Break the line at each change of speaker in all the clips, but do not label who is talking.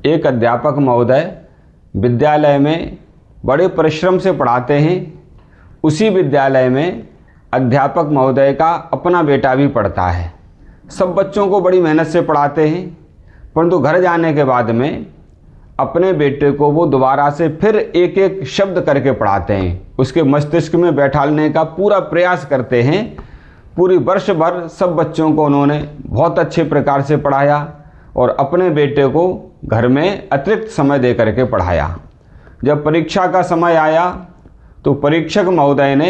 एक अध्यापक महोदय विद्यालय में बड़े परिश्रम से पढ़ाते हैं। उसी विद्यालय में अध्यापक महोदय का अपना बेटा भी पढ़ता है। सब बच्चों को बड़ी मेहनत से पढ़ाते हैं, परंतु घर जाने के बाद में अपने बेटे को वो दोबारा से फिर एक एक शब्द करके पढ़ाते हैं। उसके मस्तिष्क में बैठाने का पूरा प्रयास करते हैं। पूरी वर्ष भर सब बच्चों को उन्होंने बहुत अच्छे प्रकार से पढ़ाया और अपने बेटे को घर में अतिरिक्त समय दे करके पढ़ाया। जब परीक्षा का समय आया तो परीक्षक महोदय ने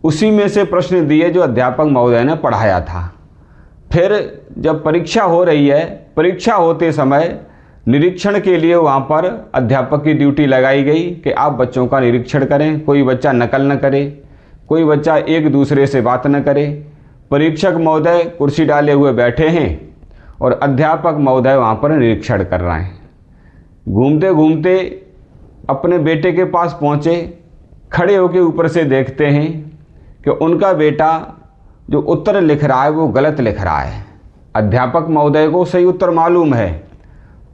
उसी में से प्रश्न दिए जो अध्यापक महोदय ने पढ़ाया था। फिर जब परीक्षा हो रही है, परीक्षा होते समय निरीक्षण के लिए वहाँ पर अध्यापक की ड्यूटी लगाई गई कि आप बच्चों का निरीक्षण करें, कोई बच्चा नकल न करे, कोई बच्चा एक दूसरे से बात न करे। परीक्षक महोदय कुर्सी डाले हुए बैठे हैं और अध्यापक महोदय वहाँ पर निरीक्षण कर रहे हैं। घूमते घूमते अपने बेटे के पास पहुँचे, खड़े होकर ऊपर से देखते हैं कि उनका बेटा जो उत्तर लिख रहा है वो गलत लिख रहा है। अध्यापक महोदय को सही उत्तर मालूम है,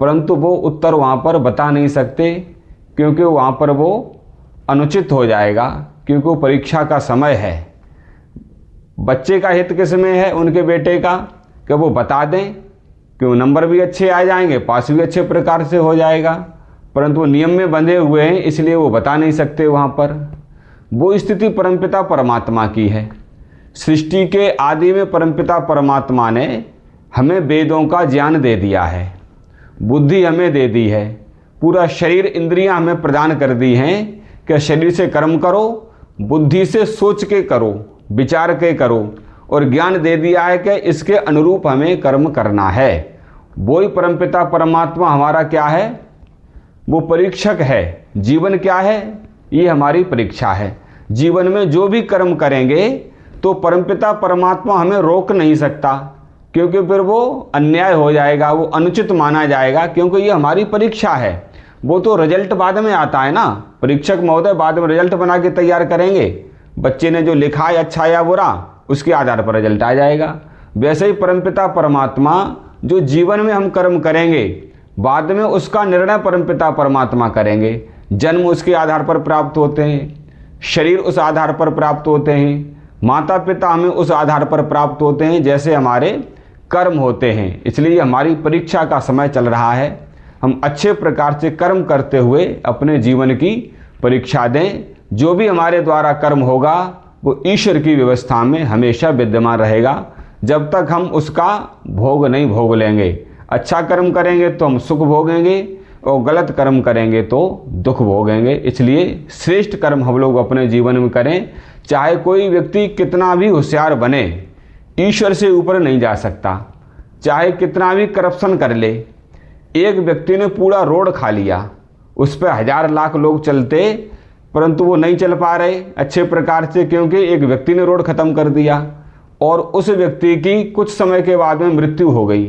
परंतु वो उत्तर वहाँ पर बता नहीं सकते क्योंकि वहाँ पर वो अनुचित हो जाएगा, क्योंकि वो परीक्षा का समय है। बच्चे का हित किस में है, उनके बेटे का, कि वो बता दें, क्यों नंबर भी अच्छे आ जाएंगे, पास भी अच्छे प्रकार से हो जाएगा, परंतु वो नियम में बंधे हुए हैं इसलिए वो बता नहीं सकते। वहाँ पर वो स्थिति परमपिता परमात्मा की है। सृष्टि के आदि में परमपिता परमात्मा ने हमें वेदों का ज्ञान दे दिया है, बुद्धि हमें दे दी है, पूरा शरीर इंद्रियां हमें प्रदान कर दी हैं कि शरीर से कर्म करो, बुद्धि से सोच के करो, विचार के करो, और ज्ञान दे दिया है कि इसके अनुरूप हमें कर्म करना है। वही परमपिता परमात्मा हमारा क्या है, वो परीक्षक है। जीवन क्या है, ये हमारी परीक्षा है। जीवन में जो भी कर्म करेंगे तो परमपिता परमात्मा हमें रोक नहीं सकता, क्योंकि फिर वो अन्याय हो जाएगा, वो अनुचित माना जाएगा, क्योंकि ये हमारी परीक्षा है। वो तो रिजल्ट बाद में आता है ना, परीक्षक महोदय बाद में रिजल्ट बना के तैयार करेंगे। बच्चे ने जो लिखा है अच्छा या बुरा, उसके आधार पर रिजल्ट आ जाएगा। वैसे ही परमपिता परमात्मा जो जीवन में हम कर्म करेंगे, बाद में उसका निर्णय परमपिता परमात्मा करेंगे। जन्म उसके आधार पर प्राप्त होते हैं, शरीर उस आधार पर प्राप्त होते हैं, माता पिता हमें उस आधार पर प्राप्त होते हैं जैसे हमारे कर्म होते हैं। इसलिए हमारी परीक्षा का समय चल रहा है। हम अच्छे प्रकार से कर्म करते हुए अपने जीवन की परीक्षा दें। जो भी हमारे द्वारा कर्म होगा वो ईश्वर की व्यवस्था में हमेशा विद्यमान रहेगा, जब तक हम उसका भोग नहीं भोग लेंगे। अच्छा कर्म करेंगे तो हम सुख भोगेंगे और गलत कर्म करेंगे तो दुख भोगेंगे। इसलिए श्रेष्ठ कर्म हम लोग अपने जीवन में करें। चाहे कोई व्यक्ति कितना भी होशियार बने, ईश्वर से ऊपर नहीं जा सकता। चाहे कितना भी करप्शन कर ले, एक व्यक्ति ने पूरा रोड खा लिया, उस पर 1000 लाख लोग चलते, परंतु वो नहीं चल पा रहे अच्छे प्रकार से, क्योंकि एक व्यक्ति ने रोड खत्म कर दिया और उस व्यक्ति की कुछ समय के बाद में मृत्यु हो गई।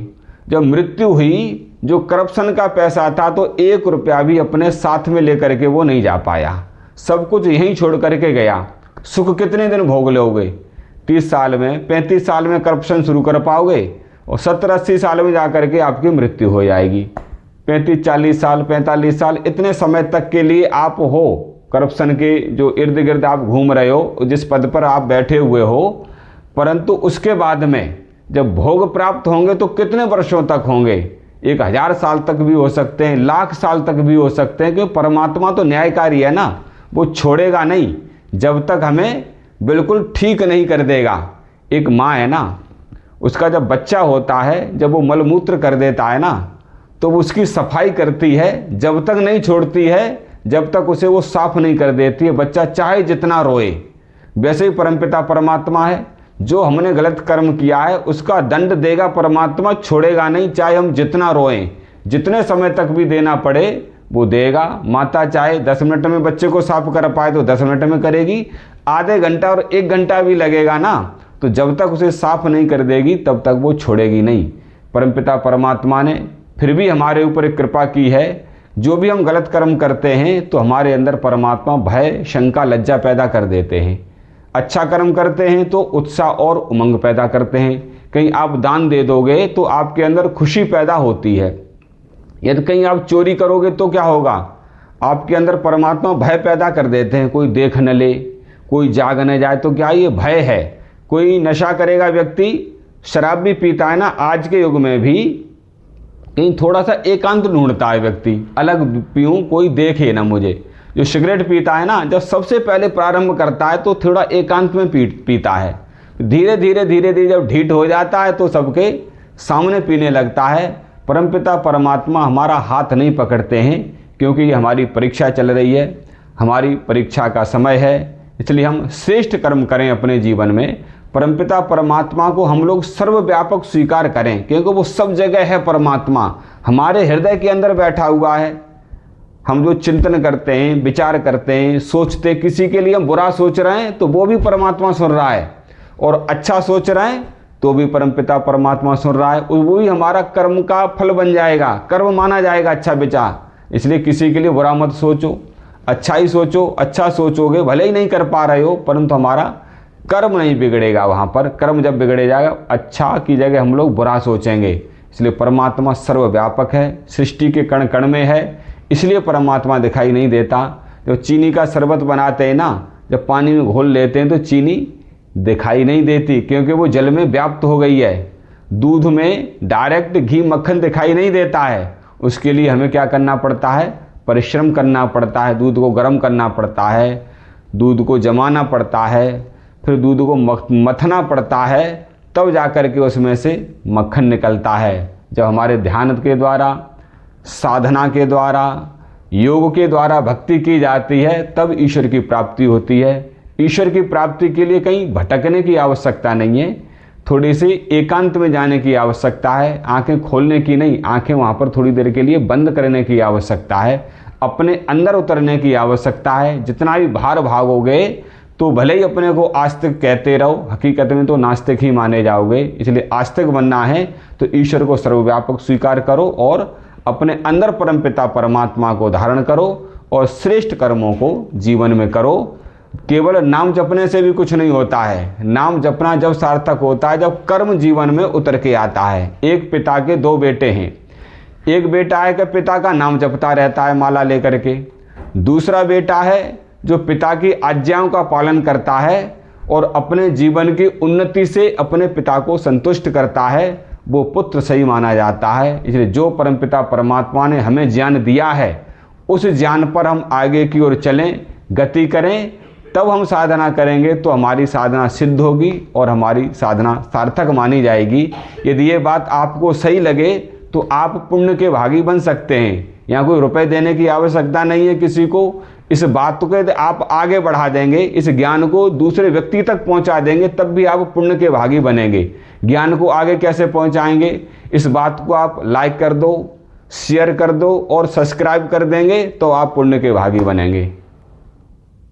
जब मृत्यु हुई, जो करप्शन का पैसा था तो 1 रुपया भी अपने साथ में लेकर के वो नहीं जा पाया, सब कुछ यहीं छोड़ करके गया। सुख कितने दिन भोग लोगे, 30 साल में 35 साल में करप्शन शुरू कर पाओगे और 70-80 साल में जा करके आपकी मृत्यु हो जाएगी। 35-40 साल 45 साल इतने समय तक के लिए आप हो करप्शन के जो इर्द गिर्द आप घूम रहे हो, जिस पद पर आप बैठे हुए हो, परंतु उसके बाद में जब भोग प्राप्त होंगे तो कितने वर्षों तक होंगे, 1000 साल तक भी हो सकते हैं, लाख साल तक भी हो सकते हैं, क्योंकि परमात्मा तो न्यायकारी है ना, वो छोड़ेगा नहीं जब तक हमें बिल्कुल ठीक नहीं कर देगा। एक माँ है ना, उसका जब बच्चा होता है, जब वो मलमूत्र कर देता है ना, तो वो उसकी सफाई करती है, जब तक नहीं छोड़ती है जब तक उसे वो साफ नहीं कर देती है, बच्चा चाहे जितना रोए। वैसे ही परमपिता परमात्मा है, जो हमने गलत कर्म किया है उसका दंड देगा परमात्मा, छोड़ेगा नहीं, चाहे हम जितना रोएं, जितने समय तक भी देना पड़े वो देगा। माता चाहे 10 मिनट में बच्चे को साफ कर पाए तो 10 मिनट में करेगी, आधे घंटा और 1 घंटा भी लगेगा ना, तो जब तक उसे साफ नहीं कर देगी तब तक वो छोड़ेगी नहीं। परमपिता परमात्मा ने फिर भी हमारे ऊपर एक कृपा की है। जो भी हम गलत कर्म करते हैं तो हमारे अंदर परमात्मा भय, शंका, लज्जा पैदा कर देते हैं। अच्छा कर्म करते हैं तो उत्साह और उमंग पैदा करते हैं। कहीं आप दान दे दोगे तो आपके अंदर खुशी पैदा होती है। यदि कहीं आप चोरी करोगे तो क्या होगा, आपके अंदर परमात्मा भय पैदा कर देते हैं, कोई देख न ले, कोई जाग न जाए, तो क्या ये भय है। कोई नशा करेगा व्यक्ति, शराब भी पीता है ना, आज के युग में भी कहीं थोड़ा सा एकांत ढूंढता है व्यक्ति, अलग पीऊँ, कोई देखे ना मुझे। जो सिगरेट पीता है ना, जब सबसे पहले प्रारंभ करता है तो थोड़ा एकांत में पीता है, धीरे धीरे जब ढीठ हो जाता है तो सबके सामने पीने लगता है। परमपिता परमात्मा हमारा हाथ नहीं पकड़ते हैं, क्योंकि ये हमारी परीक्षा चल रही है, हमारी परीक्षा का समय है, इसलिए हम श्रेष्ठ कर्म करें अपने जीवन में। परमपिता परमात्मा को हम लोग सर्वव्यापक स्वीकार करें, क्योंकि वो सब जगह है। परमात्मा हमारे हृदय के अंदर बैठा हुआ है। हम जो चिंतन करते हैं, विचार करते हैं, सोचते, किसी के लिए हम बुरा सोच रहे हैं तो वो भी परमात्मा सुन रहा है, और अच्छा सोच रहे हैं तो भी परमपिता परमात्मा सुन रहा है। वो भी हमारा कर्म का फल बन जाएगा, कर्म माना जाएगा अच्छा विचार। इसलिए किसी के लिए बुरा मत सोचो, अच्छा ही सोचो। अच्छा सोचोगे, भले ही नहीं कर पा रहे हो, परंतु हमारा कर्म नहीं बिगड़ेगा। वहाँ पर कर्म जब बिगड़े जाएगा, अच्छा की जगह हम लोग बुरा सोचेंगे। इसलिए परमात्मा सर्वव्यापक है, सृष्टि के कण कण में है, इसलिए परमात्मा दिखाई नहीं देता। जब चीनी का शरबत बनाते हैं ना, जब पानी में घोल लेते हैं तो चीनी दिखाई नहीं देती, क्योंकि वो जल में व्याप्त हो गई है। दूध में डायरेक्ट घी मक्खन दिखाई नहीं देता है, उसके लिए हमें क्या करना पड़ता है, परिश्रम करना पड़ता है। दूध को गर्म करना पड़ता है, दूध को जमाना पड़ता है, फिर दूध को मथना पड़ता है, तब जाकर के उसमें से मक्खन निकलता है। जब हमारे ध्यान के द्वारा, साधना के द्वारा, योग के द्वारा भक्ति की जाती है, तब ईश्वर की प्राप्ति होती है। ईश्वर की प्राप्ति के लिए कहीं भटकने की आवश्यकता नहीं है, थोड़ी सी एकांत में जाने की आवश्यकता है। आंखें खोलने की नहीं, आंखें वहाँ पर थोड़ी देर के लिए बंद करने की आवश्यकता है, अपने अंदर उतरने की आवश्यकता है। जितना भी भार भागोगे तो भले ही अपने को आस्तिक कहते रहो, हकीकत में तो नास्तिक ही माने जाओगे। इसलिए आस्तिक बनना है तो ईश्वर को सर्वव्यापक स्वीकार करो और अपने अंदर परमपिता परमात्मा को धारण करो और श्रेष्ठ कर्मों को जीवन में करो। केवल नाम जपने से भी कुछ नहीं होता है। नाम जपना जब सार्थक होता है जब कर्म जीवन में उतर के आता है। एक पिता के दो बेटे हैं, एक बेटा है कि पिता का नाम जपता रहता है माला लेकर के, दूसरा बेटा है जो पिता की आज्ञाओं का पालन करता है और अपने जीवन की उन्नति से अपने पिता को संतुष्ट करता है, वो पुत्र सही माना जाता है। इसलिए जो परमपिता परमात्मा ने हमें ज्ञान दिया है, उस ज्ञान पर हम आगे की ओर चलें, गति करें, तब हम साधना करेंगे तो हमारी साधना सिद्ध होगी और हमारी साधना सार्थक मानी जाएगी। यदि ये बात आपको सही लगे तो आप पुण्य के भागी बन सकते हैं। यहाँ कोई रुपए देने की आवश्यकता नहीं है किसी को। इस बात को आप आगे बढ़ा देंगे, इस ज्ञान को दूसरे व्यक्ति तक पहुंचा देंगे, तब भी आप पुण्य के भागी बनेंगे। ज्ञान को आगे कैसे पहुंचाएंगे, इस बात को आप लाइक कर दो, शेयर कर दो और सब्सक्राइब कर देंगे तो आप पुण्य के भागी बनेंगे।